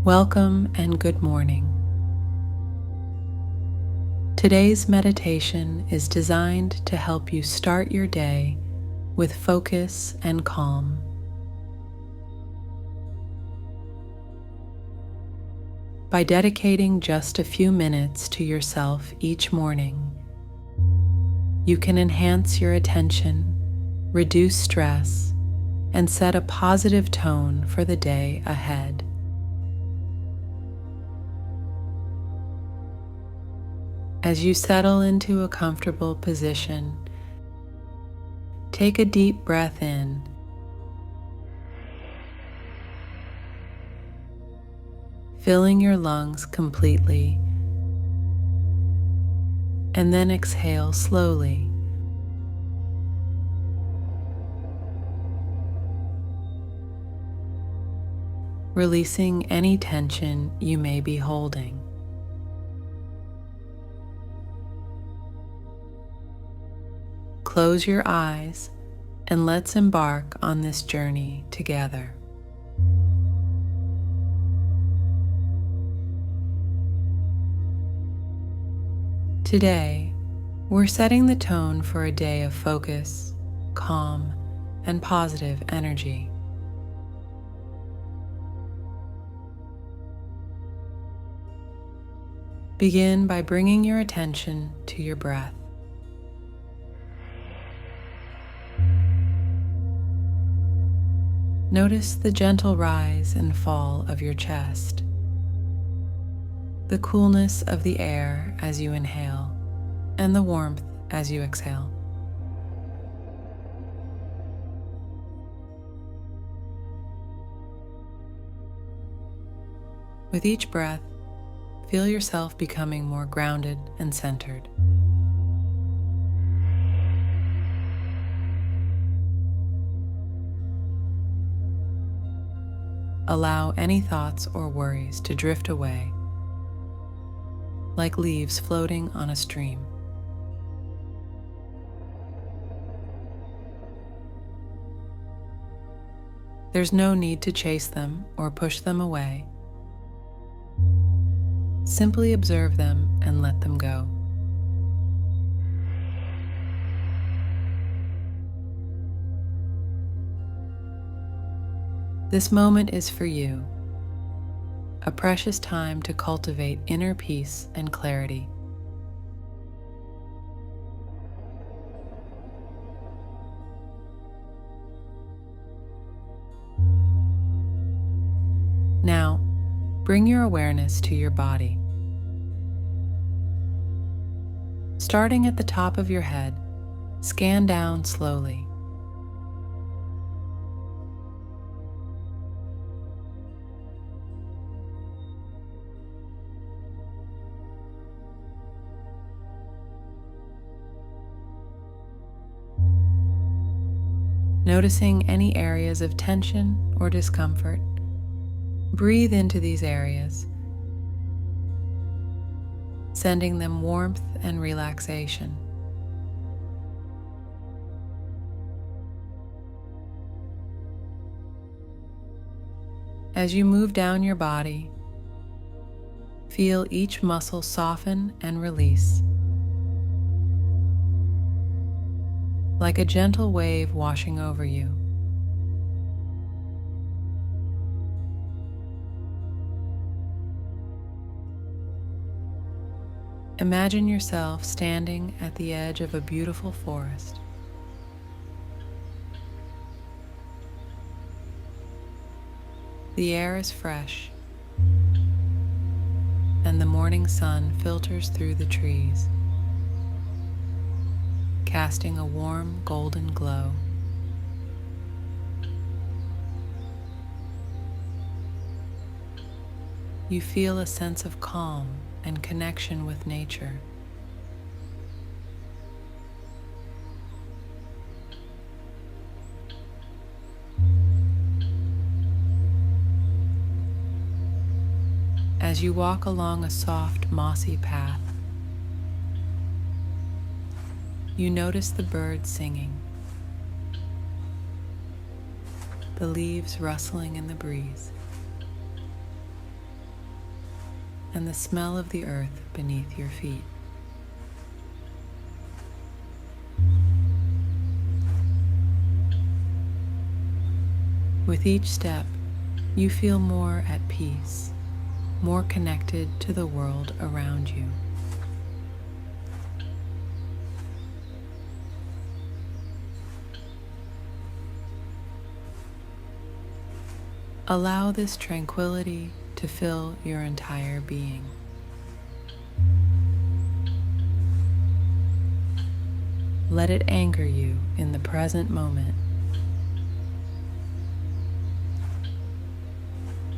Welcome and good morning. Today's meditation is designed to help you start your day with focus and calm. By dedicating just a few minutes to yourself each morning, you can enhance your attention, reduce stress, and set a positive tone for the day ahead. As you settle into a comfortable position, take a deep breath in filling your lungs completely, and then exhale slowly. Releasing any tension you may be holding. Close your eyes and let's embark on this journey together. Today, we're setting the tone for a day of focus, calm, and positive energy. Begin by bringing your attention to your breath. Notice the gentle rise and fall of your chest, the coolness of the air as you inhale, and the warmth as you exhale. With each breath, feel yourself becoming more grounded and centered. Allow any thoughts or worries to drift away, like leaves floating on a stream. There's no need to chase them or push them away. Simply observe them and let them go. This moment is for you, a precious time to cultivate inner peace and clarity. Now, bring your awareness to your body. Starting at the top of your head, scan down slowly. Noticing any areas of tension or discomfort, breathe into these areas, sending them warmth and relaxation. As you move down your body, feel each muscle soften and release, like a gentle wave washing over you. Imagine yourself standing at the edge of a beautiful forest. The air is fresh, and the morning sun filters through the trees, casting a warm golden glow. You feel a sense of calm and connection with nature. As you walk along a soft, mossy path, you notice the birds singing, the leaves rustling in the breeze. and the smell of the earth beneath your feet. With each step, you feel more at peace, more connected to the world around you. Allow this tranquility to fill your entire being. Let it anchor you in the present moment,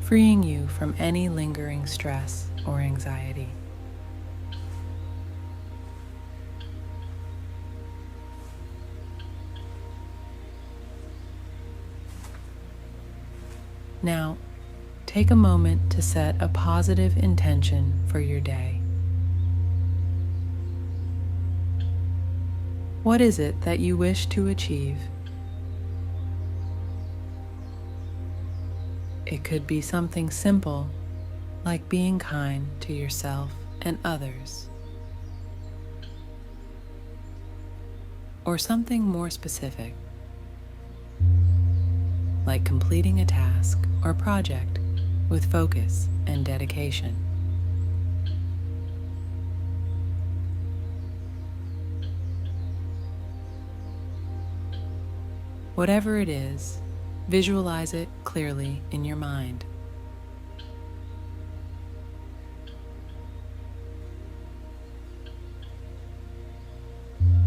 freeing you from any lingering stress or anxiety. Now, take a moment to set a positive intention for your day. What is it that you wish to achieve? It could be something simple, like being kind to yourself and others, or something more specific, like completing a task or project with focus and dedication. Whatever it is, visualize it clearly in your mind.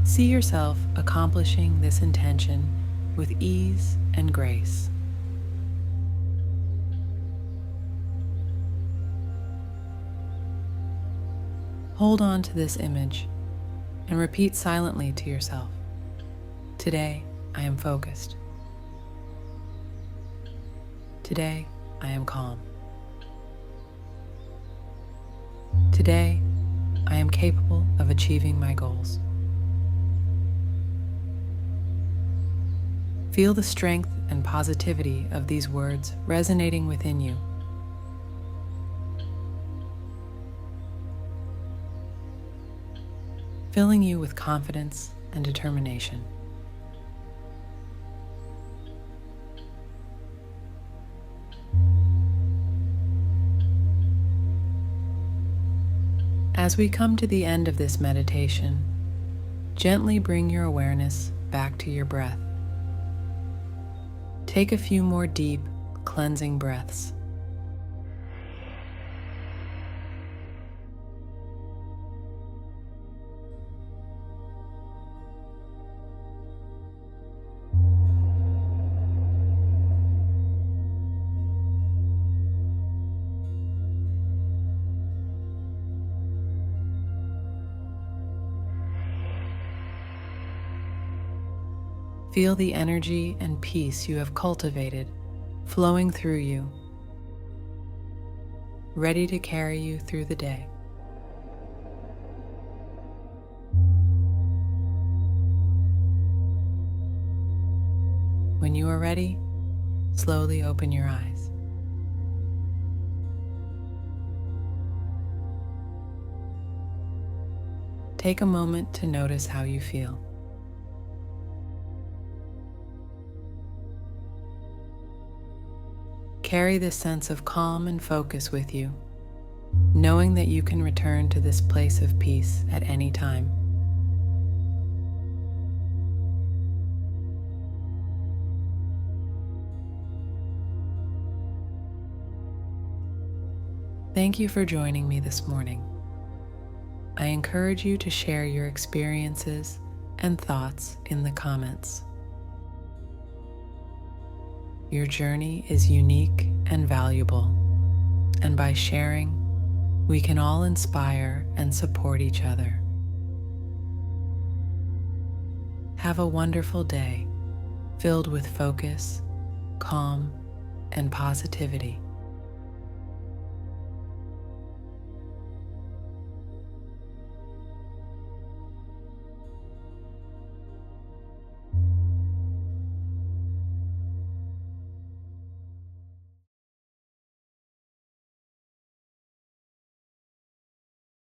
See yourself accomplishing this intention with ease and grace. Hold on to this image and repeat silently to yourself, "Today I am focused. Today I am calm. Today I am capable of achieving my goals." Feel the strength and positivity of these words resonating within you. Filling you with confidence and determination. As we come to the end of this meditation, gently bring your awareness back to your breath. Take a few more deep, cleansing breaths. Feel the energy and peace you have cultivated flowing through you, ready to carry you through the day. When you are ready, slowly open your eyes. Take a moment to notice how you feel. Carry this sense of calm and focus with you, knowing that you can return to this place of peace at any time. Thank you for joining me this morning. I encourage you to share your experiences and thoughts in the comments. Your journey is unique and valuable, and by sharing, we can all inspire and support each other. Have a wonderful day filled with focus, calm, and positivity.